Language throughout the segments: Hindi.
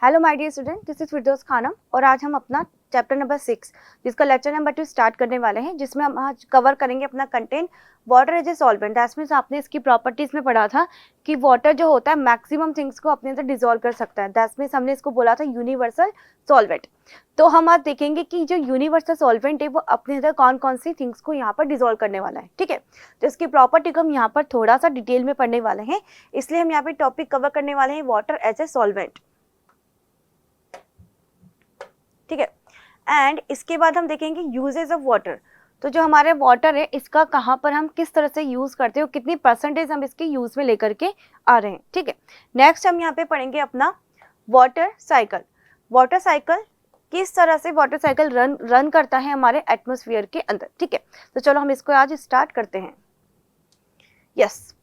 Hello my dear student, this is Firdaus Khanam और आज हम अपना चैप्टर नंबर 6 जिसका लेक्चर नंबर 2 स्टार्ट करने वाले हैं, जिसमें हम आज कवर करेंगे अपना content water as a solvent. That means आपने इसकी प्रॉपर्टीज में पढ़ा था कि वाटर जो होता है मैक्सिमम थिंग्स को अपने अंदर डिसॉल्व कर सकता है। दैट मींस हमने इसको बोला था यूनिवर्सल सॉल्वेंट। तो हम आज देखेंगे कि जो यूनिवर्सल सॉल्वेंट है वो अपने अंदर कौन कौन सी थिंग्स को यहाँ पर डिसॉल्व करने वाला है। ठीक है, तो इसकी प्रॉपर्टी को हम यहाँ पर थोड़ा सा डिटेल में पढ़ने वाले हैं, इसलिए हम यहाँ पे टॉपिक कवर करने वाले हैं वाटर एज ए सॉल्वेंट। ठीक है, एंड इसके बाद हम देखेंगे यूजेस ऑफ वाटर। तो जो हमारे वाटर है इसका कहाँ पर हम किस तरह से यूज करते हैं और कितनी परसेंटेज हम इसके यूज में लेकर के आ रहे हैं। ठीक है, नेक्स्ट हम यहाँ पे पढ़ेंगे अपना वाटर साइकिल। वाटर साइकिल किस तरह से वाटर साइकिल रन करता है हमारे एटमॉस्फेयर के अंदर। ठीक है, तो चलो हम इसको आज स्टार्ट करते हैं। यस,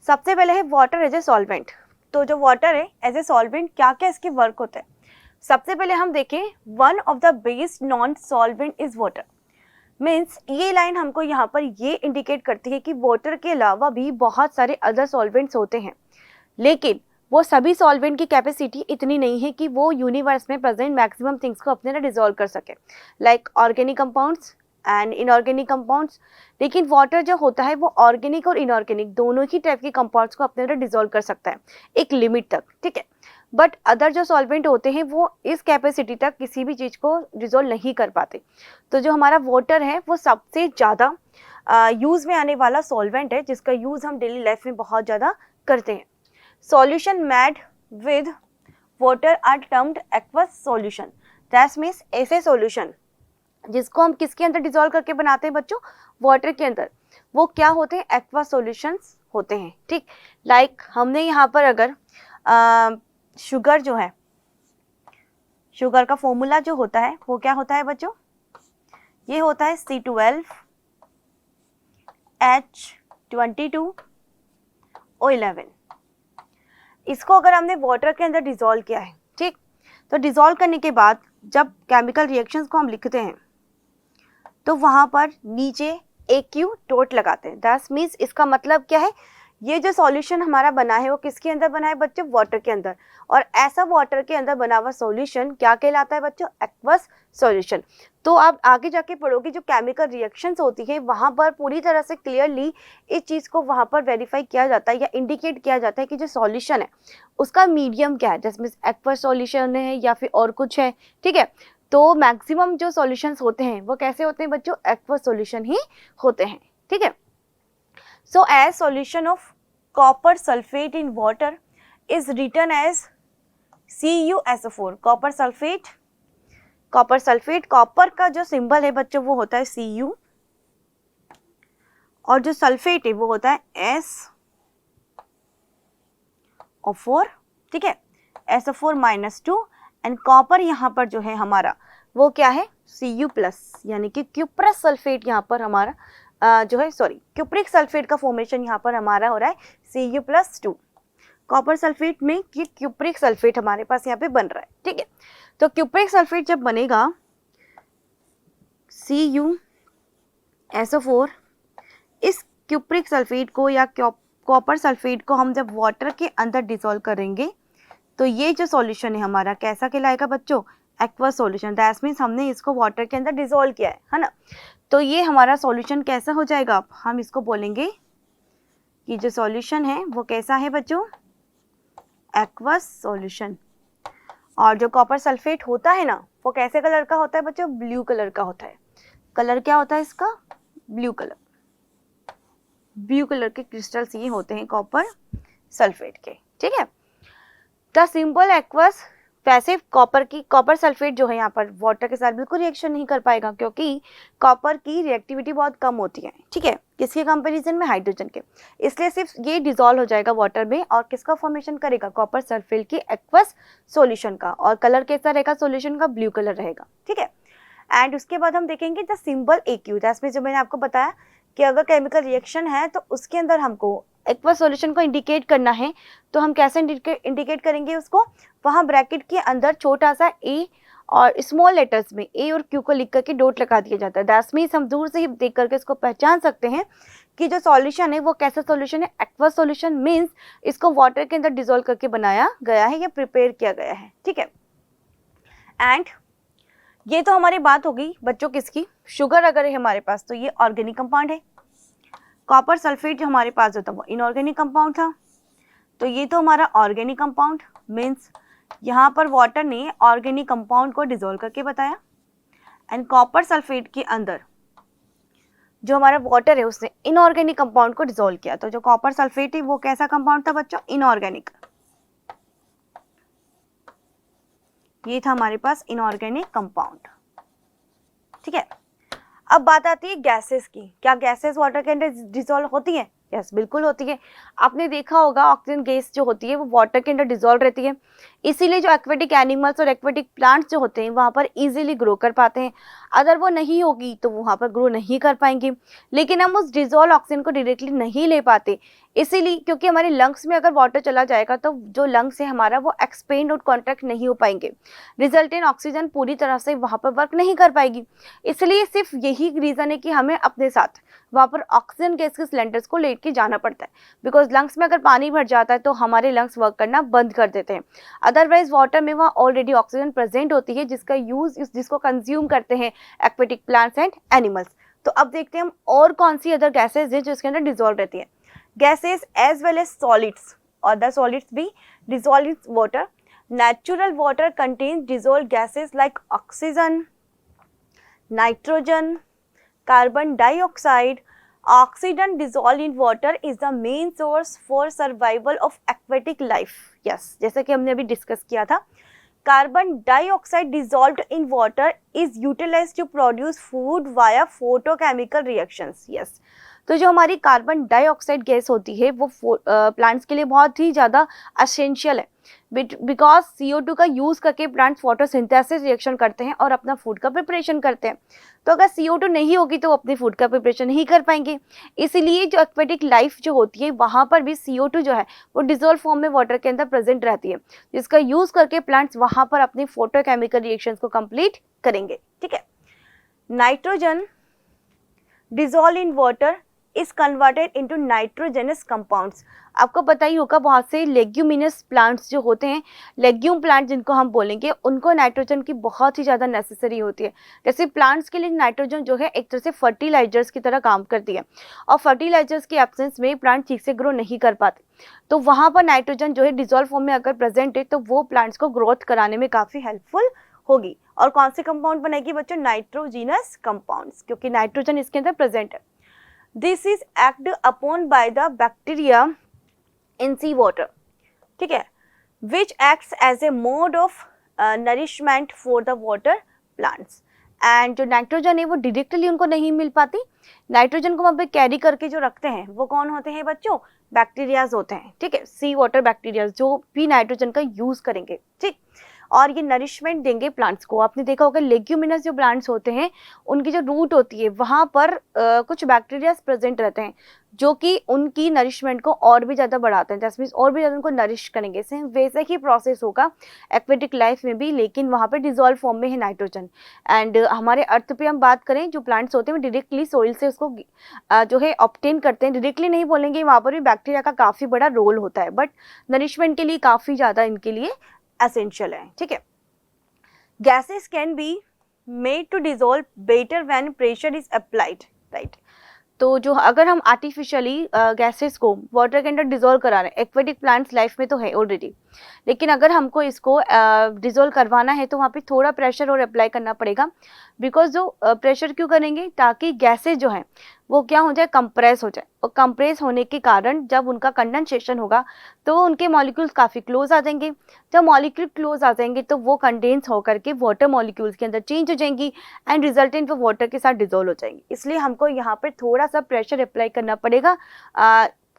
सबसे पहले है वाटर एज ए सॉल्वेंट। तो जो वाटर है एज ए सॉल्वेंट क्या क्या इसके वर्क होते हैं। सबसे पहले हम देखें one of the best non solvent is water. Means ये लाइन हमको यहाँ पर ये इंडिकेट करती है कि वाटर के अलावा भी बहुत सारे अदर सॉल्वेंट्स होते हैं, लेकिन वो सभी सॉल्वेंट की कैपेसिटी इतनी नहीं है कि वो यूनिवर्स में प्रेजेंट मैक्सिमम थिंग्स को अपने अंदर डिसॉल्व कर सके, like organic compounds and inorganic compounds. लेकिन वाटर जो होता है वो ऑर्गेनिक और इनऑर्गेनिक दोनों ही टाइप के कंपाउंड्स को अपने अंदर डिसॉल्व कर सकता है एक लिमिट तक। ठीक है, बट अदर जो सॉल्वेंट होते हैं वो इस कैपेसिटी तक किसी भी चीज़ को डिसॉल्व नहीं कर पाते। तो जो हमारा वाटर है वो सबसे ज़्यादा यूज़ में आने वाला सॉल्वेंट है, जिसका यूज़ हम डेली लाइफ में बहुत ज़्यादा करते हैं। Solution made with water are termed aqueous solution. That means ऐसे सॉल्यूशन जिसको हम किसके अंदर डिसॉल्व करके बनाते हैं बच्चों, वाटर के अंदर, वो क्या होते हैं, एक्वा सॉल्यूशंस होते हैं। ठीक, लाइक हमने यहाँ पर अगर शुगर जो है, शुगर का फॉर्मूला जो होता है वो क्या होता है बच्चों, ये होता है C12H22O11। इसको अगर हमने वाटर के अंदर डिसॉल्व किया है, ठीक, तो डिसॉल्व करने के बाद जब केमिकल रिएक्शंस को हम लिखते हैं तो वहां पर नीचे AQ डॉट लगाते हैं। दैट मीन्स इसका मतलब क्या है, ये जो सॉल्यूशन हमारा बना है वो किसके अंदर बना है बच्चों, वाटर के अंदर। और ऐसा वाटर के अंदर बना हुआ सॉल्यूशन क्या कहलाता है बच्चों, एक्वस सॉल्यूशन। तो आप आगे जाके पढ़ोगे जो केमिकल रिएक्शंस होती है वहां पर पूरी तरह से क्लियरली इस चीज को वहां पर वेरीफाई किया जाता है या इंडिकेट किया जाता है कि जो सॉल्यूशन है उसका मीडियम क्या है, जिसमें एक्वस सॉल्यूशन है या फिर और कुछ है। ठीक है, तो मैक्सिमम जो सॉल्यूशंस होते हैं वो कैसे होते हैं बच्चों, एक्वस सॉल्यूशन ही होते हैं। ठीक है, so as solution of copper sulfate in water is written as CuSO4। copper sulfate copper का जो सिंबल है बच्चों वो होता है Cu, और जो सल्फेट है वो होता है SO4। ठीक है, SO4-2, एंड कॉपर यहाँ पर जो है हमारा वो क्या है, Cu+, यानी कि क्यूप्रस सल्फेट यहाँ पर हमारा जो है क्यूप्रिक सल्फेट का फॉर्मेशन यहाँ पर हमारा हो रहा है Cu+2। कॉपर सल्फेट में ये क्यूप्रिक सल्फेट हमारे पास यहाँ पे बन रहा है। ठीक है, तो क्यूप्रिक सल्फेट जब बनेगा CuSO4, इस क्यूप्रिक सल्फेट को या कॉपर सल्फेट को हम जब वाटर के अंदर डिसॉल्व करेंगे तो ये जो सॉल्यूशन है हमारा कैसा कहलाएगा बच्चों, एक्वस सॉल्यूशन। दैट मीन्स हमने इसको वाटर के अंदर डिसॉल्व किया है ना, तो ये हमारा सॉल्यूशन कैसा हो जाएगा, हम इसको बोलेंगे कि जो सॉल्यूशन है वो कैसा है बच्चों, एक्वस सॉल्यूशन। और जो कॉपर सल्फेट होता है ना वो कैसे कलर का होता है बच्चों, ब्लू कलर का होता है। कलर क्या होता है इसका, ब्लू कलर। ब्लू कलर के क्रिस्टल्स ये होते हैं कॉपर सल्फेट के। ठीक है, द सिंपल एक्वस, वैसे कॉपर सल्फेट जो है यहाँ पर वाटर के साथ बिल्कुल रिएक्शन नहीं कर पाएगा, क्योंकि कॉपर की रिएक्टिविटी बहुत कम होती है। ठीक है, किसके कंपैरिजन में, हाइड्रोजन के, इसलिए सिर्फ ये डिसॉल्व हो जाएगा वाटर में और किसका फॉर्मेशन करेगा, कॉपर सल्फेट की एक्वस सॉल्यूशन का। और कलर कैसा रहेगा सॉल्यूशन का, ब्लू कलर रहेगा। ठीक है, एंड उसके बाद हम देखेंगे द सिंबल AQ। दैट्स जो मैंने आपको बताया कि अगर केमिकल रिएक्शन है तो उसके अंदर हमको एक्वस सॉल्यूशन को इंडिकेट करना है, तो हम कैसे इंडिकेट करेंगे उसको, वहाँ ब्रैकेट के अंदर छोटा सा A और स्मॉल लेटर्स में A और Q को लिख करके डॉट लगा दिया जाता है। दैट मीन्स हम दूर से ही देख करके इसको पहचान सकते हैं कि जो सॉल्यूशन है वो कैसा सॉल्यूशन है, एक्वस सॉल्यूशन। मीन्स इसको वाटर के अंदर डिसॉल्व करके बनाया गया है या प्रिपेयर किया गया है। ठीक है, एंड ये तो हमारी बात हो गई बच्चों किसकी, शुगर अगर है हमारे पास तो ये ऑर्गेनिक कंपाउंड है। कॉपर सल्फेट जो हमारे पास होता है वो इनऑर्गेनिक कंपाउंड था, तो ये तो हमारा ऑर्गेनिक कंपाउंड, मीन्स यहाँ पर वाटर ने ऑर्गेनिक कंपाउंड को डिसॉल्व करके बताया। एंड कॉपर सल्फेट के अंदर जो हमारा वाटर है उसने इनऑर्गेनिक कंपाउंड को डिसॉल्व किया। तो जो कॉपर सल्फेट है वो कैसा कंपाउंड था बच्चों, इनऑर्गेनिक। ये था हमारे पास इनऑर्गेनिक कंपाउंड। ठीक है, अब बात आती है गैसेस की। क्या गैसेस वाटर के अंदर डिसॉल्व होती है? यस, बिल्कुल होती है। आपने देखा होगा ऑक्सीजन गैस जो होती है वो वाटर के अंदर डिसॉल्व रहती है, इसीलिए जो एक्वेटिक एनिमल्स और एक्वेटिक प्लांट्स जो होते हैं वहाँ पर इजीली ग्रो कर पाते हैं। अगर वो नहीं होगी तो वहाँ पर ग्रो नहीं कर पाएंगे। लेकिन हम उस डिसॉल्व ऑक्सीजन को डायरेक्टली नहीं ले पाते, इसीलिए क्योंकि हमारे लंग्स में अगर वाटर चला जाएगा तो जो लंग्स है हमारा वो एक्सपेंड और कॉन्ट्रैक्ट नहीं हो पाएंगे, रिजल्टेंट ऑक्सीजन पूरी तरह से वहाँ पर वर्क नहीं कर पाएगी। इसलिए सिर्फ यही रीज़न है कि हमें अपने साथ वहाँ पर ऑक्सीजन गैस के सिलेंडर्स को लेके जाना पड़ता है, बिकॉज लंग्स में अगर पानी भर जाता है तो हमारे लंग्स वर्क करना बंद कर देते हैं। अदरवाइज वाटर में वहाँ ऑलरेडी ऑक्सीजन प्रेजेंट होती है जिसका यूज़ जिसको कंज्यूम करते हैं एक्वेटिक प्लांट्स एंड एनिमल्स। तो अब देखते हैं हम और कौन सी अदर गैसेज है जो इसके अंदर डिसॉल्व रहती है। Gases as well as solids, other solids भी dissolve in water. Natural water contains dissolve gases like oxygen, nitrogen, carbon dioxide. Oxygen dissolved in water is the main source for survival of aquatic life. Yes, जैसा कि हमने अभी डिस्कस किया था, carbon dioxide dissolved in water is utilized to produce food via photochemical reactions. Yes, तो जो हमारी कार्बन डाइऑक्साइड गैस होती है वो प्लांट्स के लिए बहुत ही ज़्यादा असेंशियल है, बिकॉज CO2 का यूज़ करके प्लांट्स फोटोसिंथेसिस रिएक्शन करते हैं और अपना फूड का प्रिपरेशन करते हैं। तो अगर CO2 नहीं होगी तो वो अपनी फूड का प्रिपरेशन नहीं कर पाएंगे। इसीलिए जो एक्वेटिक लाइफ जो होती है वहाँ पर भी CO2 जो है वो डिसॉल्व फॉर्म में वाटर के अंदर प्रेजेंट रहती है, जिसका यूज़ करके प्लांट्स वहाँ पर अपनी फोटोकेमिकल रिएक्शंस को कंप्लीट करेंगे। ठीक है, nitrogen dissolve in water is converted into nitrogenous compounds. आपको पता ही होगा बहुत से लेग्यूमिनस प्लांट्स जो होते हैं, लेग्यूम प्लांट जिनको हम बोलेंगे, उनको नाइट्रोजन की बहुत ही ज़्यादा नेसेसरी होती है। जैसे प्लांट्स के लिए नाइट्रोजन जो है एक तरह से फर्टिलाइजर्स की तरह काम करती है, और फर्टिलाइजर्स की एब्सेंस में प्लांट ठीक से ग्रो नहीं कर पाते। तो वहाँ पर नाइट्रोजन जो है डिसॉल्व फॉर्म में अगर प्रेजेंट है तो वो प्लांट्स को ग्रोथ कराने में काफ़ी हेल्पफुल होगी। और कौन से कंपाउंड बनेगी बच्चों? नाइट्रोजिनस कंपाउंड्स, क्योंकि नाइट्रोजन इसके अंदर प्रेजेंट है। This is act upon by the bacteria in sea water, ठीक है, which acts as a mode of nourishment for the water plants. And जो नाइट्रोजन है वो डायरेक्टली उनको नहीं मिल पाती, नाइट्रोजन को वहाँ पे कैरी करके जो रखते हैं वो कौन होते हैं बच्चों? बैक्टीरियाज होते हैं। ठीक है, सी वाटर बैक्टीरियाज जो भी नाइट्रोजन का यूज करेंगे। ठीक, और ये नरिशमेंट देंगे प्लांट्स को। आपने देखा होगा लेग्यूमिनस जो प्लांट्स होते हैं उनकी जो रूट होती है वहाँ पर कुछ बैक्टीरियाज प्रेजेंट रहते हैं जो कि उनकी नरिशमेंट को और भी ज़्यादा बढ़ाते हैं, जैसे और भी ज़्यादा उनको नरिश करेंगे। सेम वैसे ही प्रोसेस होगा एक्वेटिक लाइफ में भी, लेकिन वहाँ पे डिसॉल्व फॉर्म में है नाइट्रोजन। एंड हमारे अर्थ पे हम बात करें, जो प्लांट्स होते हैं वो डायरेक्टली सोइल से उसको जो है ऑब्टेन करते हैं। डायरेक्टली नहीं बोलेंगे, वहाँ पर भी बैक्टीरिया का काफ़ी बड़ा रोल होता है, बट नरिशमेंट के लिए काफ़ी ज़्यादा इनके लिए एसेंशियल है। ठीक है, gases can be made to dissolve better when pressure is applied, right. तो जो अगर हम आर्टिफिशियली गैसेस को वाटर के अंदर डिसॉल्व करा रहे हैं, एक्वेटिक प्लांट्स लाइफ में तो है ऑलरेडी, लेकिन अगर हमको इसको डिसॉल्व करवाना है तो वहाँ पे थोड़ा प्रेशर और अप्लाई करना पड़ेगा। बिकॉज जो प्रेशर क्यों करेंगे? ताकि गैसेस जो हैं वो क्या हो जाए? कंप्रेस हो जाए, और कंप्रेस होने के कारण जब उनका कंडेंसेशन होगा तो उनके मॉलिक्यूल्स काफ़ी क्लोज आ जाएंगे। जब मॉलिक्यूल क्लोज आ जाएंगे तो वो कंडेंस होकर के वाटर मॉलिक्यूल्स के अंदर चेंज हो जाएंगी एंड रिजल्टेंट वो वाटर के साथ डिसॉल्व हो जाएंगी। इसलिए हमको यहाँ पर थोड़ा सा प्रेशर अप्लाई करना पड़ेगा।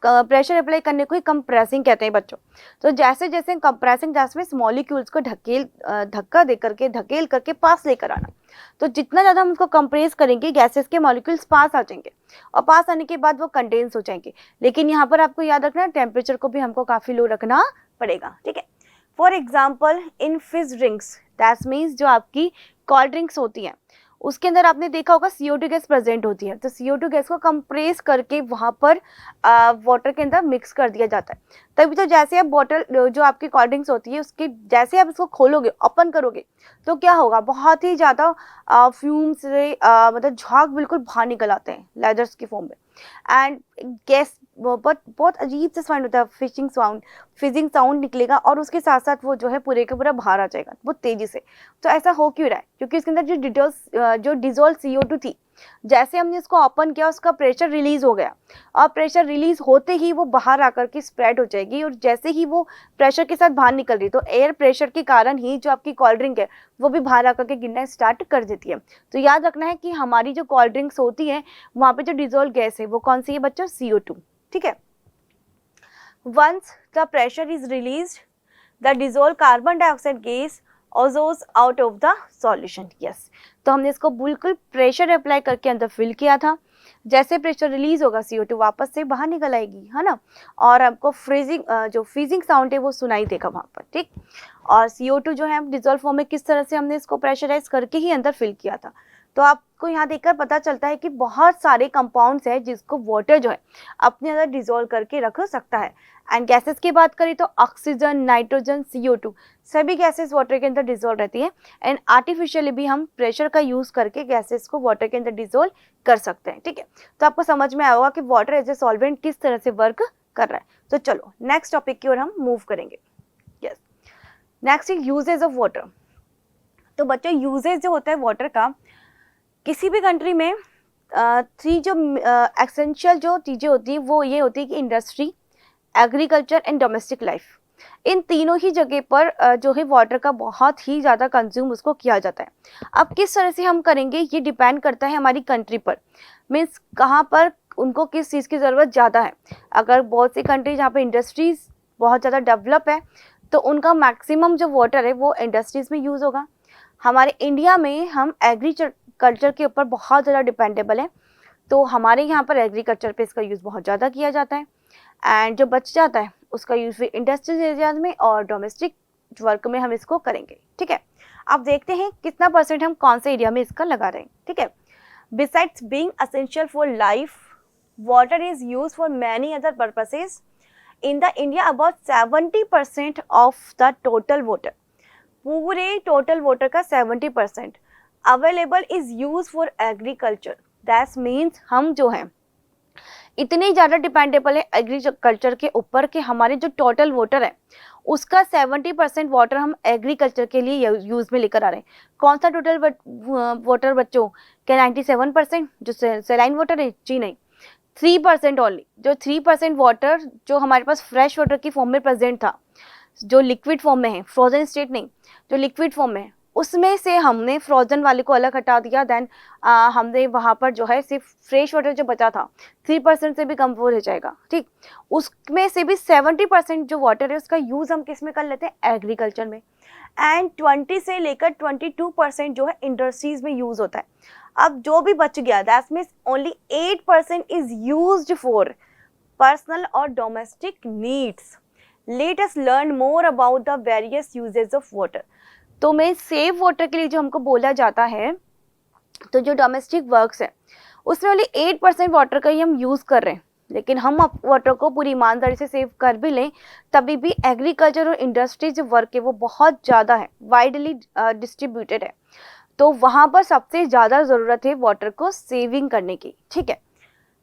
प्रेशर अप्लाई करने को ही कंप्रेसिंग कहते हैं बच्चों। तो जैसे जैसे कंप्रेसिंग जैसे मॉलिक्यूल्स को धक्का दे करके धकेल करके पास लेकर आना, तो जितना ज़्यादा हम उसको कंप्रेस करेंगे गैसेस के मॉलिक्यूल्स पास आ जाएंगे, और पास आने के बाद वो कंडेंस हो जाएंगे। लेकिन यहाँ पर आपको याद रखना है टेम्परेचर को भी हमको काफ़ी लो रखना पड़ेगा। ठीक है, फॉर एग्जाम्पल इन फिज ड्रिंक्स, दैट मीन्स जो आपकी कोल्ड ड्रिंक्स होती हैं उसके अंदर आपने देखा होगा CO2 गैस प्रेजेंट होती है, तो CO2 गैस को कंप्रेस करके वहाँ पर वाटर के अंदर मिक्स कर दिया जाता है। तभी तो जैसे आप बॉटल जो आपकी कोल्ड ड्रिंक्स होती है उसके जैसे आप इसको खोलोगे, ओपन करोगे, तो क्या होगा, बहुत ही ज़्यादा फ्यूम से मतलब झाग बिल्कुल बाहर निकल आते हैं लेजर्स की फॉर्म में। एंड गैस बहुत अजीब से साउंड होता है, फिजिंग साउंड निकलेगा और उसके साथ साथ वो जो है पूरे के पूरा बाहर आ जाएगा बहुत तेजी से। तो ऐसा हो क्यों रहा है? क्योंकि इसके अंदर जो डिजोल्व CO2 थी, जैसे हमने इसको ओपन किया उसका प्रेशर रिलीज हो गया, और प्रेशर रिलीज होते ही वो बाहर आकर के स्प्रेड हो जाएगी, और जैसे ही वो प्रेशर के साथ बाहर निकल रही, तो एयर प्रेशर के कारण ही जो आपकी कोल्ड ड्रिंक है वो भी बाहर आकर के गिरना स्टार्ट कर देती है। तो याद रखना है कि हमारी जो कोल्ड ड्रिंक्स होती है वहाँ पे जो डिजोल्व गैस है वो कौन सी है बच्चों? CO2। ठीक है। Once the pressure is released, the dissolve carbon dioxide gas oozes out of the solution. Yes, तो हमने इसको बिल्कुल प्रेशर अप्लाई करके अंदर फिल किया था। जैसे प्रेशर रिलीज होगा CO2 वापस से बाहर निकल आएगी, है ना, और आपको जो फ्रीजिंग साउंड है वो सुनाई देगा वहाँ पर। ठीक, और CO2 जो है डिजोल्व फॉर्म में किस तरह से हमने इसको प्रेशराइज करके ही अंदर फिल किया था। तो आपको यहाँ देखकर पता चलता है कि बहुत सारे कंपाउंड्स हैं जिसको वाटर जो है अपने अंदर डिजोल्व करके रख सकता है। एंड गैसेस की बात करें तो ऑक्सीजन, नाइट्रोजन, CO2 सभी गैसेस वाटर के अंदर डिजोल्व रहती है। एंड आर्टिफिशियली भी हम प्रेशर का यूज करके गैसेस को वाटर के अंदर डिजोल्व कर सकते हैं। ठीक है, तो आपको समझ में आया होगा कि वाटर एज ए सॉल्वेंट किस तरह से वर्क कर रहा है। तो चलो नेक्स्ट टॉपिक की ओर हम मूव करेंगे। Yes, next is usage of water. तो बच्चों यूजेज जो होता है वाटर का, किसी भी कंट्री में थ्री जो एसेंशियल जो चीज़ें होती हैं वो ये होती है कि industry, agriculture and domestic life. इन तीनों ही जगह पर जो है वाटर का बहुत ही ज़्यादा कंज्यूम उसको किया जाता है। अब किस तरह से हम करेंगे ये डिपेंड करता है हमारी कंट्री पर, मीन्स कहाँ पर उनको किस चीज़ की ज़रूरत ज़्यादा है। अगर बहुत सी कंट्री जहाँ पर इंडस्ट्रीज़ बहुत ज़्यादा डेवलप है तो उनका मैक्सिमम जो वाटर है वो इंडस्ट्रीज़ में यूज़ होगा। हमारे इंडिया में हम एग्रीकल्चर के ऊपर बहुत ज़्यादा डिपेंडेबल है, तो हमारे यहाँ पर एग्रीकल्चर पे इसका यूज़ बहुत ज़्यादा किया जाता है। एंड जो बच जाता है उसका यूज़ भी इंडस्ट्रियल एरियाज में और डोमेस्टिक वर्क में हम इसको करेंगे। ठीक है, अब देखते हैं कितना परसेंट हम कौन से एरिया में इसका लगा रहे हैं। ठीक है, besides being essential for life, water is use for many other purposes. In the India about 70% of the total water, पूरे टोटल वाटर का 70% available is use for agriculture. That means हम जो है इतने ज़्यादा डिपेंडेबल है एग्रीकल्चर के ऊपर कि हमारे जो टोटल वाटर है उसका 70% वाटर हम एग्रीकल्चर के लिए यूज़ में लेकर आ रहे हैं। कौन सा टोटल वाटर बच्चों? क्या 97% जो सेलाइन वाटर है? जी नहीं, 3% ओनली। जो 3% वाटर जो हमारे पास फ्रेश वाटर की फॉर्म में प्रेजेंट था, जो लिक्विड फॉर्म में है, फ्रोजन स्टेट नहीं, जो लिक्विड फॉर्म में है, उसमें से हमने फ्रोजन वाले को अलग हटा दिया। देन हमने वहाँ पर जो है सिर्फ फ्रेश वाटर जो बचा था 3% से भी कम हो जाएगा। ठीक, उसमें से भी 70% जो वाटर है उसका यूज़ हम किस में कर लेते हैं? एग्रीकल्चर में। एंड 20 से लेकर 22% जो है इंडस्ट्रीज में यूज़ होता है। अब जो भी बच गया that means only 8% is used for personal और domestic needs. Let us learn more about the various usages of water. तो मैं सेव वाटर के लिए जो हमको बोला जाता है, तो जो डोमेस्टिक वर्क्स है उसमें ओनली 8% वाटर का ही हम यूज़ कर रहे हैं, लेकिन हम वाटर को पूरी ईमानदारी से सेव कर भी लें तभी भी एग्रीकल्चर और इंडस्ट्री जो वर्क है वो बहुत ज़्यादा है, वाइडली डिस्ट्रीब्यूटेड है, तो वहाँ पर सबसे ज़्यादा ज़रूरत है वाटर को सेविंग करने की। ठीक है,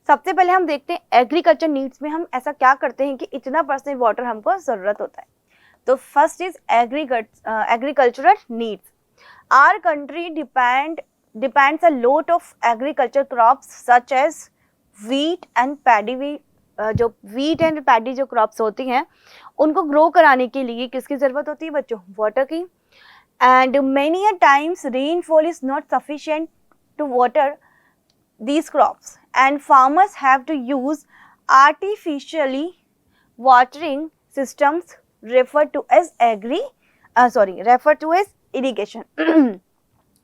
सबसे पहले हम देखते हैं एग्रीकल्चर नीड्स में हम ऐसा क्या करते हैं कि इतना % वाटर हमको ज़रूरत होता है। तो first is agricultural needs. Our country depends a lot of agriculture crops such as wheat and paddy। जो wheat and paddy जो crops होती हैं उनको ग्रो कराने के लिए किसकी ज़रूरत होती है बच्चों? वाटर की। And many a times rainfall is not sufficient to water these crops and farmers have to use artificially watering systems referred to as irrigation।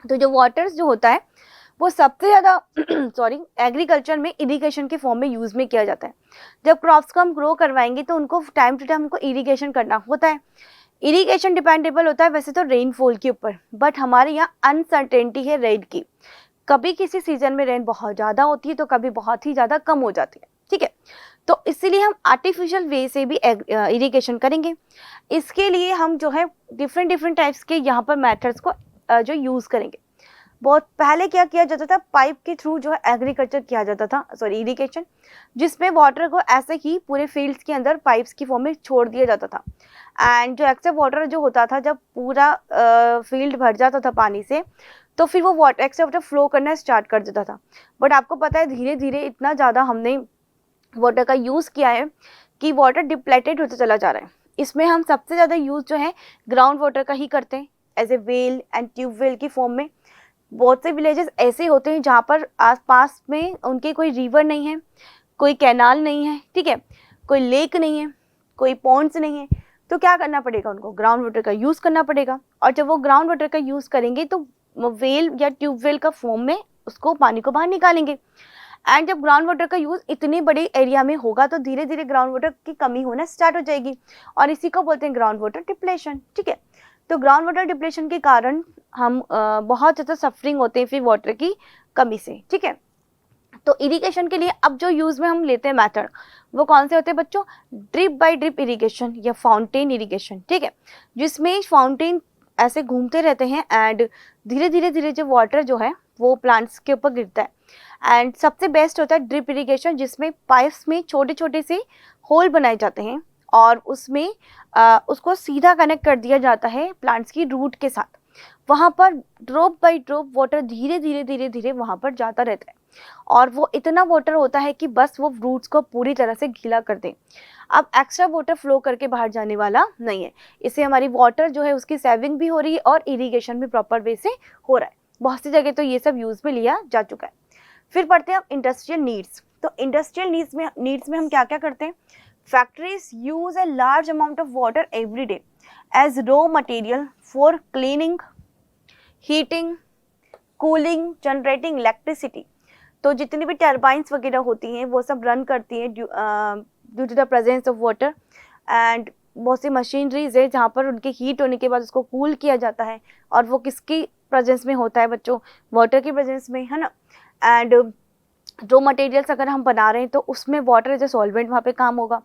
तो जो वाटर्स जो होता है वो सबसे ज़्यादा एग्रीकल्चर में इरिगेशन के फॉर्म में यूज़ में किया जाता है। जब क्रॉप्स को हम ग्रो करवाएंगे तो उनको टाइम टू टाइम हमको इरिगेशन करना होता है। इरिगेशन डिपेंडेबल होता है वैसे तो रेनफॉल के ऊपर, बट हमारे यहाँ अनसर्टेनिटी है रेन की। कभी किसी सीजन में रेन बहुत ज़्यादा होती है तो कभी बहुत ही ज़्यादा कम हो जाती है, ठीक है। तो इसीलिए हम आर्टिफिशियल वे से भी इरिगेशन करेंगे। इसके लिए हम जो है डिफरेंट डिफरेंट टाइप्स के यहाँ पर मेथड्स को जो यूज़ करेंगे। बहुत पहले क्या किया जाता था, पाइप के थ्रू जो है एग्रीकल्चर किया जाता था, सॉरी इरिगेशन, जिसमें वाटर को ऐसे ही पूरे फील्ड्स के अंदर पाइप्स की फॉर्म में छोड़ दिया जाता था। एंड जो एक्स्ट्रा वाटर जो होता था, जब पूरा फील्ड भर जाता था पानी से, तो फिर वो वाटर एक्स्ट्रा वाटर फ्लो करना स्टार्ट कर देता था। बट आपको पता है धीरे धीरे इतना ज़्यादा हमने वाटर का यूज़ किया है कि वाटर डिप्लेटेड होता चला जा रहा है। इसमें हम सबसे ज़्यादा यूज़ जो है ग्राउंड वाटर का ही करते हैं, as a well and tubewell की फॉर्म में। बहुत से विलेजेस ऐसे होते हैं जहाँ पर आसपास में उनके कोई रिवर नहीं है, कोई कैनाल नहीं है, ठीक है, कोई लेक नहीं है, कोई पॉन्ड्स नहीं है, तो क्या करना पड़ेगा, उनको ग्राउंड वाटर का यूज़ करना पड़ेगा। और जब वो ग्राउंड वाटर का यूज़ करेंगे तो वेल या ट्यूबवेल का फॉर्म में उसको पानी को बाहर निकालेंगे। एंड जब ग्राउंड वाटर का यूज़ इतने बड़े एरिया में होगा तो धीरे धीरे ग्राउंड वाटर की कमी होना स्टार्ट हो जाएगी, और इसी को बोलते हैं ग्राउंड वाटर डिप्लेशन, ठीक है। तो ग्राउंड वाटर डिप्लेशन के कारण हम बहुत ज़्यादा सफरिंग होते हैं फिर वाटर की कमी से, ठीक है। तो इरिगेशन के लिए अब जो यूज़ में हम लेते हैं मेथड, वो कौन से होते हैं बच्चों, ड्रिप बाय ड्रिप इरिगेशन या फाउंटेन इरिगेशन, ठीक है, जिसमें फाउंटेन ऐसे घूमते रहते हैं एंड धीरे धीरे धीरे जो वाटर जो है वो प्लांट्स के ऊपर गिरता है। एंड सबसे बेस्ट होता है ड्रिप इरिगेशन, जिसमें पाइप्स में छोटे छोटे से होल बनाए जाते हैं और उसमें उसको सीधा कनेक्ट कर दिया जाता है प्लांट्स की रूट के साथ। वहाँ पर ड्रॉप बाय ड्रॉप वाटर धीरे धीरे धीरे धीरे वहाँ पर जाता रहता है, और वो इतना वाटर होता है कि बस वो रूट्स को पूरी तरह से गीला कर दें। अब एक्स्ट्रा वाटर फ्लो करके बाहर जाने वाला नहीं है। इससे हमारी वाटर जो है उसकी सेविंग भी हो रही है और इरिगेशन भी प्रॉपर वे से हो रहा है। बहुत सी जगह तो ये सब यूज़ में लिया जा चुका है। फिर पढ़ते हैं इंडस्ट्रियल नीड्स। तो इंडस्ट्रियल नीड्स में हम क्या क्या करते हैं, factories use a large amount of water every day as raw material for cleaning, heating, cooling, generating electricity. तो जितनी भी टर्बाइंस वगैरह होती हैं वो सब रन करती हैं due to the presence of water. And बहुत सी मशीनरीज है जहाँ पर उनके हीट होने के बाद उसको कूल किया जाता है, और वो किसकी प्रेजेंस में होता है बच्चों, वाटर की प्रेजेंस में, है ना। एंड जो मटेरियल्स अगर हम बना रहे हैं तो उसमें वाटर एज ए सॉल्वेंट वहाँ पे काम होगा।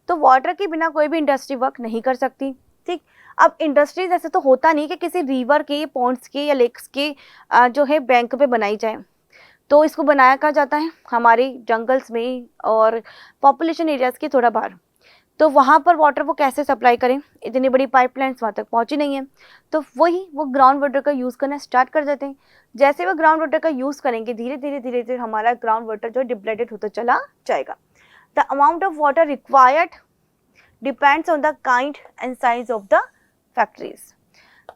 तो वाटर के बिना कोई भी इंडस्ट्री वर्क नहीं कर सकती, ठीक। अब इंडस्ट्रीज ऐसे तो होता नहीं कि किसी रिवर के, पॉन्ड्स के या लेक्स के जो है बैंक पे बनाई जाए। तो इसको बनाया कहाँ जाता है, हमारे जंगल्स में और पॉपुलेशन एरियाज़ के थोड़ा बाहर। तो वहाँ पर वाटर वो कैसे सप्लाई करें, इतनी बड़ी पाइपलाइंस वहाँ तक पहुँची नहीं है। तो वो ग्राउंड वाटर का यूज़ करना स्टार्ट कर देते हैं। जैसे वो ग्राउंड वाटर का यूज़ करेंगे धीरे धीरे धीरे धीरे हमारा ग्राउंड वाटर जो डिप्लेटेड होता चला जाएगा। The amount of water required depends on the kind and size of the factories.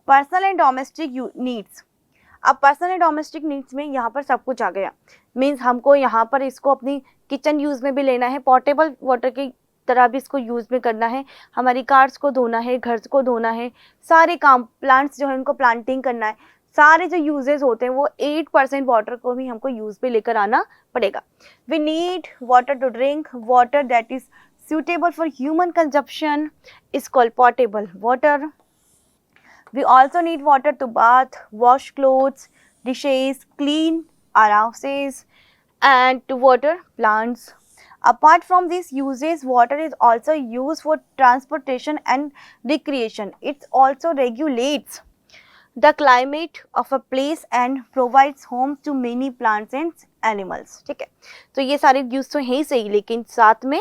Personal and domestic needs. अब पर्सनल एंड डोमेस्टिक नीड्स में यहाँ पर सब कुछ आ गया। मीन्स हमको यहाँ पर इसको अपनी किचन यूज़ में भी लेना है, पोर्टेबल वाटर की तरह भी इसको यूज़ में करना है, हमारी कार्स को धोना है, घर को धोना है, सारे काम, प्लांट्स जो है उनको प्लांटिंग करना है, सारे जो यूजेस होते हैं वो 8% वाटर को भी हमको यूज़ पे लेकर आना पड़ेगा। We need water to drink, water that is suitable for human consumption is called potable water. We also need water to bath, wash clothes, dishes, clean our houses and to water plants. Apart from these uses, water is also used for transportation and recreation. It also regulates the climate of a place and provides homes to many plants and animals, ठीक है। तो ये सारे यूज़ तो हैं ही सही, लेकिन साथ में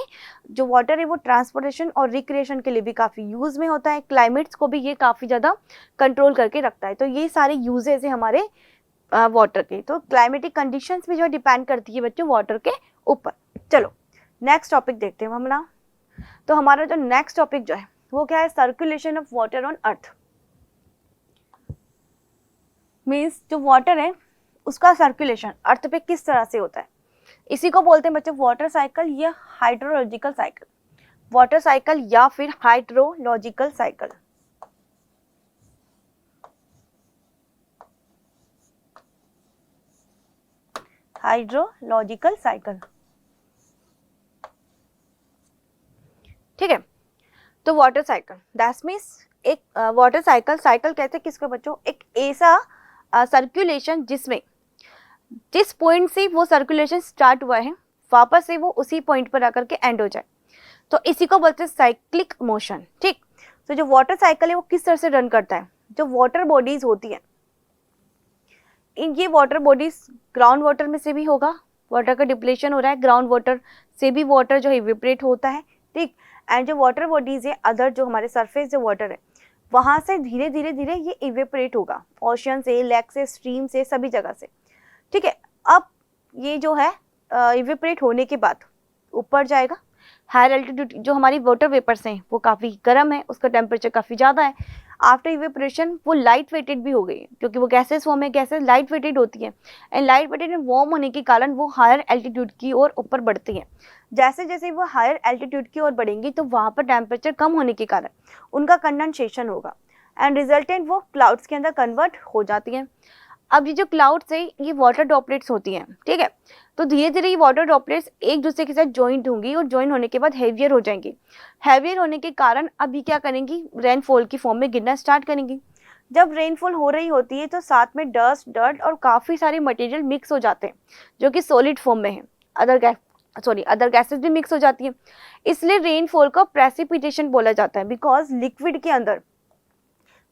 जो वाटर है वो ट्रांसपोर्टेशन और रिक्रिएशन के लिए भी काफ़ी यूज़ में होता है, क्लाइमेट्स को भी ये काफ़ी ज़्यादा कंट्रोल करके रखता है। तो ये सारे यूजेस है हमारे वाटर के। तो क्लाइमेटिक कंडीशंस भी जो डिपेंड करती है बच्चों वाटर के ऊपर। चलो नेक्स्ट टॉपिक देखते हैं हम ना। तो हमारा जो नेक्स्ट टॉपिक जो है वो क्या है, circulation of water on earth. Means जो वाटर है उसका सर्कुलेशन अर्थ पे किस तरह से होता है, इसी को बोलते हैं बच्चों वाटर साइकिल या हाइड्रोलॉजिकल साइकिल। वाटर साइकिल या फिर हाइड्रोलॉजिकल साइकिल। हाइड्रोलॉजिकल साइकिल, ठीक है। तो वाटर साइकिल दैट मीन्स एक वाटर साइकिल, साइकिल कहते हैं किसको बच्चों, एक ऐसा सर्कुलेशन जिसमें जिस पॉइंट से वो सर्कुलेशन स्टार्ट हुआ है वापस से वो उसी पॉइंट पर आकर के एंड हो जाए, तो इसी को बोलते हैं साइक्लिक मोशन। ठीक, तो जो वाटर साइकिल है वो किस तरह से रन करता है, जो वाटर बॉडीज होती है, इन ये वाटर बॉडीज ग्राउंड वाटर में से भी होगा, वाटर का डिप्लेशन हो रहा है, ग्राउंड वाटर से भी वाटर जो है इवेपोरेट होता है। ठीक, एंड जो वाटर बॉडीज है अदर जो हमारे सरफेस जो वाटर है वहां से धीरे धीरे धीरे ये इवेपोरेट होगा, ओशन से, लेक से, स्ट्रीम से, सभी जगह से। ठीक है, अब ये जो है इवेपोरेट होने के बाद ऊपर जाएगा। हायर एल्टीट्यूड जो हमारी वाटर वेपर्स हैं वो काफ़ी गर्म है, उसका टेम्परेचर काफ़ी ज़्यादा है। आफ्टर इवेपोरेशन वो लाइट वेटेड भी हो गई है, क्योंकि वो गैसेस फॉर्म है, गैसेस लाइट वेटेड होती है, and light weighted and warm होने के कारण वो हायर एल्टीट्यूड की ओर ऊपर बढ़ती है। जैसे जैसे वो हायर एल्टीट्यूड की ओर बढ़ेंगी तो वहाँ पर टेम्परेचर कम होने के कारण उनका कंडेंसेशन होगा एंड रिजल्टेंट वो क्लाउड्स के अंदर कन्वर्ट हो जाती है। अब ये जो क्लाउड्स है ये वाटर ड्रॉपलेट्स होती हैं। ठीक है, तो धीरे धीरे ये वाटर ड्रॉपलेट्स एक दूसरे के साथ ज्वाइंट होंगी और ज्वाइन होने के बाद हेवियर हो जाएंगी। हेवियर होने के कारण अब ये क्या करेंगी, रेनफॉल की फॉर्म में गिरना स्टार्ट करेंगी। जब रेनफॉल हो रही होती है तो साथ में डस्ट, डर्ट और काफ़ी सारे मटेरियल मिक्स हो जाते हैं जो कि सॉलिड फॉर्म में है, अदर गैसेस भी मिक्स हो जाती है। इसलिए रेनफॉल को प्रेसिपिटेशन बोला जाता है, बिकॉज लिक्विड के अंदर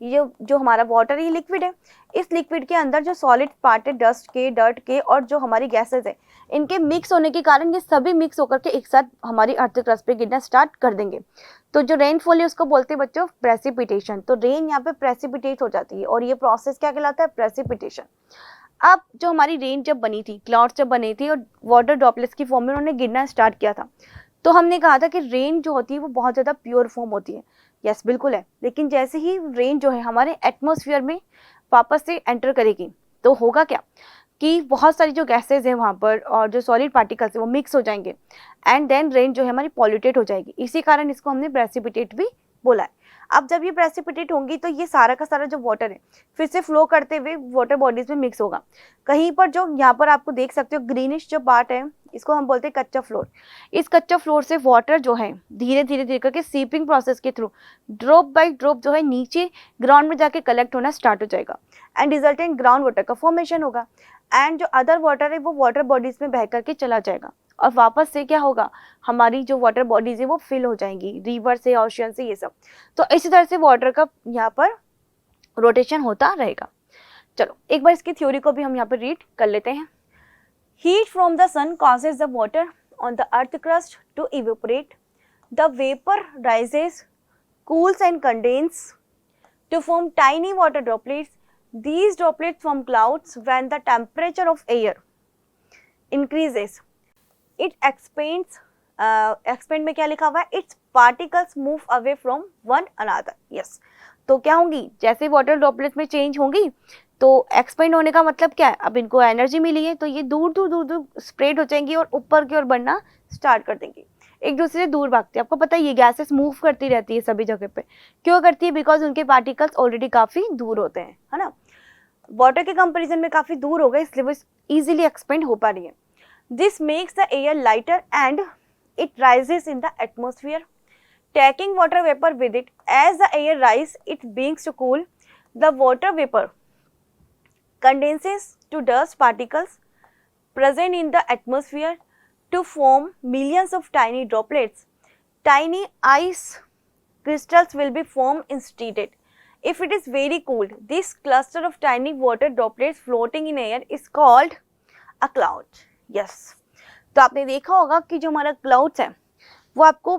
ये जो हमारा वाटर ये लिक्विड है, इस लिक्विड के अंदर जो सॉलिड पार्ट है डस्ट के, डर्ट के और जो हमारी गैसेस है इनके मिक्स होने के कारण ये सभी मिक्स होकर के एक साथ हमारी अर्थ क्रस्ट पे गिरना स्टार्ट कर देंगे। तो जो रेनफॉल है उसको बोलते हैं बच्चों प्रेसिपिटेशन। तो रेन यहाँ पे प्रेसिपिटेट हो जाती है और ये प्रोसेस क्या कहलाता है, प्रेसिपिटेशन। अब जो हमारी रेन जब बनी थी, क्लाउड्स जब बनी थी और वाटर ड्रॉपलेट्स की फॉर्म में उन्होंने गिरना स्टार्ट किया था, तो हमने कहा था कि रेन जो होती है वो बहुत ज़्यादा प्योर फॉर्म होती है। यस बिल्कुल है, लेकिन जैसे ही रेन जो है हमारे एटमॉस्फेयर में वापस से एंटर करेगी तो होगा क्या कि बहुत सारी जो गैसेज हैं वहाँ पर और जो सॉलिड पार्टिकल्स हैं वो मिक्स हो जाएंगे एंड देन रेन जो है हमारी पॉल्यूटेड हो जाएगी। इसी कारण इसको हमने प्रेसिपिटेट भी बोला है। अब जब ये प्रेसिपिटेट होंगी तो ये सारा का सारा जो वाटर है फिर से फ्लो करते हुए वाटर बॉडीज में मिक्स होगा। कहीं पर जो यहाँ पर आपको देख सकते हो ग्रीनिश जो पार्ट है इसको हम बोलते हैं कच्चा फ्लोर। इस कच्चा फ्लोर से वाटर जो है धीरे धीरे धीरे करके सीपिंग प्रोसेस के थ्रू ड्रॉप बाय ड्रॉप जो है नीचे ग्राउंड में जाके कलेक्ट होना स्टार्ट हो जाएगा एंड रिजल्टेंट ग्राउंड वाटर का फॉर्मेशन होगा एंड जो अदर वाटर है वो वाटर बॉडीज में बह करके चला जाएगा और वापस से क्या होगा, हमारी जो वाटर बॉडीज है वो फिल हो जाएंगी रिवर से, ओशियन से, ये सब। तो इसी तरह से वाटर का यहाँ पर रोटेशन होता रहेगा। चलो एक बार इसकी थ्योरी को भी हम यहाँ पर रीड कर लेते हैं। Heat from the sun causes the water on the earth crust to evaporate. The vapor rises, cools and condenses to form tiny water droplets. These droplets form clouds when the temperature of air increases. It expands, expand में क्या लिखा हुआ है, its particles move away from one another. Yes. तो क्या होंगी, जैसे वाटर ड्रॉपलेट्स में चेंज होंगी तो एक्सपेंड होने का मतलब क्या है, अब इनको एनर्जी मिली है तो ये दूर दूर दूर दूर स्प्रेड हो जाएंगी और ऊपर की ओर बढ़ना स्टार्ट कर देंगी, एक दूसरे से दूर भागती है। आपको पता है ये गैसेस मूव करती रहती है सभी जगह पे, क्यों करती है, बिकॉज उनके पार्टिकल्स ऑलरेडी काफ़ी दूर होते हैं, है ना, वाटर के कंपेरिजन में काफ़ी दूर हो गए इसलिए वो ईजिली एक्सपेंड हो पा रही है। This makes the air lighter and it rises in the atmosphere taking water vapor with it. As the air rises, it begins to cool. The water vapor condenses to dust particles present in the atmosphere to form millions of tiny droplets. Tiny ice crystals will be formed instead. If it is very cold, this cluster of tiny water droplets floating in air is called a cloud. Yes. तो आपने देखा होगा कि जो हमारा क्लाउड्स है वो आपको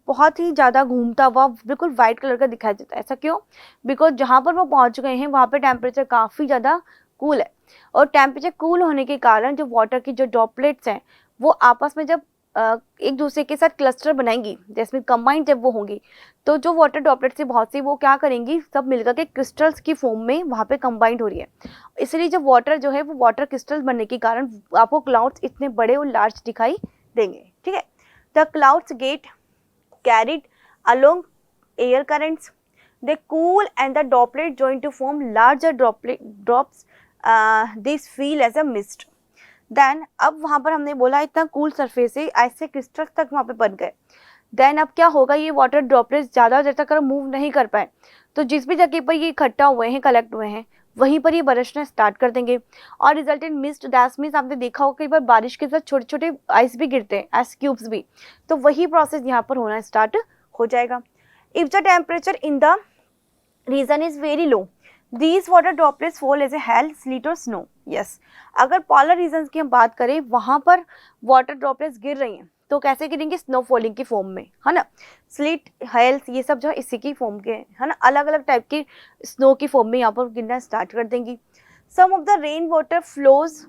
बहुत ही ज़्यादा घूमता हुआ बिल्कुल वाइट कलर का दिखाई देता है। ऐसा क्यों, बिकॉज जहाँ पर वो पहुँच गए हैं वहाँ पे टेम्परेचर काफ़ी ज़्यादा कूल है और टेम्परेचर कूल होने के कारण जो वाटर की जो ड्रॉपलेट्स हैं वो आपस में जब एक दूसरे के साथ क्लस्टर बनाएंगी, जिसमें कंबाइंड जब वो होंगी तो जो वाटर ड्रॉपलेट्स है बहुत सी वो क्या करेंगी, सब मिलकर के क्रिस्टल्स की फॉर्म में वहाँ पे कंबाइंड हो रही है। इसलिए जब वाटर जो है वो वाटर क्रिस्टल बनने के कारण आपको क्लाउड्स इतने बड़े और लार्ज दिखाई देंगे। ठीक है, the clouds get carried along air currents. They cool and the droplet join to form larger drops. These feel as a mist. Then अब वहाँ पर हमने बोला इतना कूल सरफेस है ऐसे क्रिस्टल तक वहाँ पे बन गए। देन अब क्या होगा, ये वाटर ड्रॉपलेट्स ज़्यादा देर तक मूव नहीं कर पाए तो जिस भी जगह पर ये इकट्ठा हुए हैं, कलेक्ट हुए हैं, वहीं पर ये बरसना स्टार्ट कर देंगे और result in mist, that means आपने देखा होगा कई बार बारिश के साथ छोटे छोटे आइस भी गिरते हैं, आइस क्यूब्स भी, तो वही प्रोसेस यहाँ पर होना स्टार्ट हो जाएगा। If the temperature in the region is very low, these water droplets fall as a hail, sleet और स्नो। यस, अगर पोलर रीजन की हम बात करें वहां पर वाटर ड्रॉपलेट्स गिर रही हैं तो कैसे गिरेंगे, स्नो फॉलिंग की फॉर्म में, है ना। स्लीट, हेल्स, ये सब जो है इसी की फॉर्म के है ना, अलग अलग टाइप की स्नो की फॉर्म में यहाँ पर गिरना स्टार्ट कर देंगी। Some of the rain water flows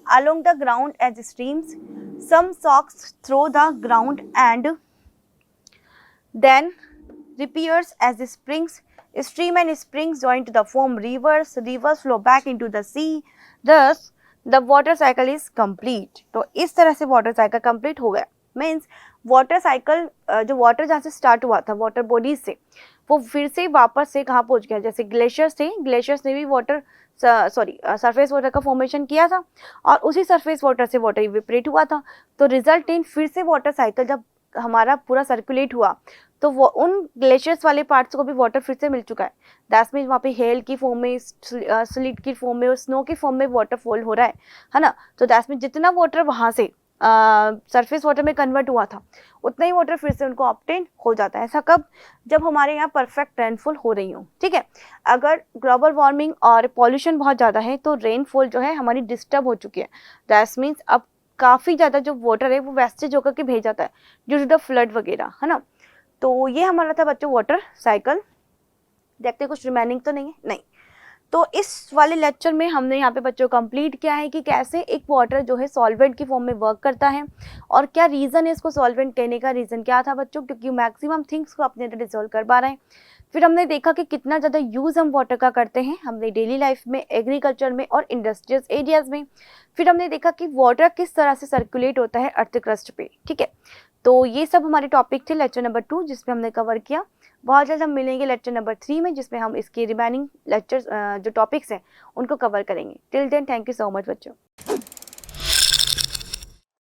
along the ground as streams, some soaks through the ground and then reappears as springs. Stream and springs join to the form rivers. Rivers flow back into the sea. Thus, the water cycle is complete. तो इस तरह से water cycle complete हो गया। Means water cycle जो water जहाँ से start हुआ था water bodies से, वो फिर से वापस से कहाँ पहुँच गया, जैसे ग्लेशियर्स थे, ग्लेशियर्स ने भी वाटर सरफेस वाटर का फॉर्मेशन किया था और उसी सरफेस वाटर से वाटर इवेपोरेट हुआ था। तो रिजल्ट इन फिर से वाटर साइकिल जब हमारा पूरा सर्कुलेट हुआ तो वो उन ग्लेशियर्स वाले पार्ट्स को भी वाटर फिर से मिल चुका है। दैट मीन्स वहाँ पे हेल की फॉर्म में, स्लिट की फॉर्म में और स्नो की फॉर्म में वाटर फॉल हो रहा है ना। तो दैट मीन्स जितना वाटर वहाँ से सरफेस वाटर में कन्वर्ट हुआ था उतना ही वाटर फिर से उनको ऑब्टेन हो जाता है। ऐसा कब, जब हमारे यहाँ परफेक्ट रेनफॉल हो रही हो, ठीक है। अगर ग्लोबल वार्मिंग और पॉल्यूशन बहुत ज़्यादा है तो रेनफॉल जो है हमारी डिस्टर्ब हो चुकी है। दैट मीन्स अब काफ़ी ज़्यादा जो वाटर है वो वेस्टेज होकर के भेज जाता है ड्यू टू द फ्लड वगैरह, है ना। तो ये हमारा था बच्चों वाटर साइकिल। देखते कुछ रिमेनिंग तो नहीं है, नहीं। तो इस वाले लेक्चर में हमने यहाँ पे बच्चों कंप्लीट किया है कि कैसे एक वाटर जो है सॉल्वेंट की फॉर्म में वर्क करता है और क्या रीज़न है इसको सॉल्वेंट कहने का। रीज़न क्या था बच्चों, क्योंकि मैक्सिमम थिंग्स को अपने अंदर डिसॉल्व कर पा रहे हैं। फिर हमने देखा कि कितना ज़्यादा यूज़ हम वाटर का करते हैं हमने डेली लाइफ में, एग्रीकल्चर में और इंडस्ट्रियल एरियाज़ में। फिर हमने देखा कि वाटर किस तरह से सर्कुलेट होता है अर्थ क्रस्ट पे, ठीक है। तो ये सब हमारे टॉपिक थे लेक्चर नंबर 2 जिसमें हमने कवर किया। बहुत जल्द हम मिलेंगे लेक्चर नंबर 3 में जिसमें हम इसके रिमेनिंग लेक्चर्स जो टॉपिक्स हैं उनको कवर करेंगे। Till then thank you so much बच्चों।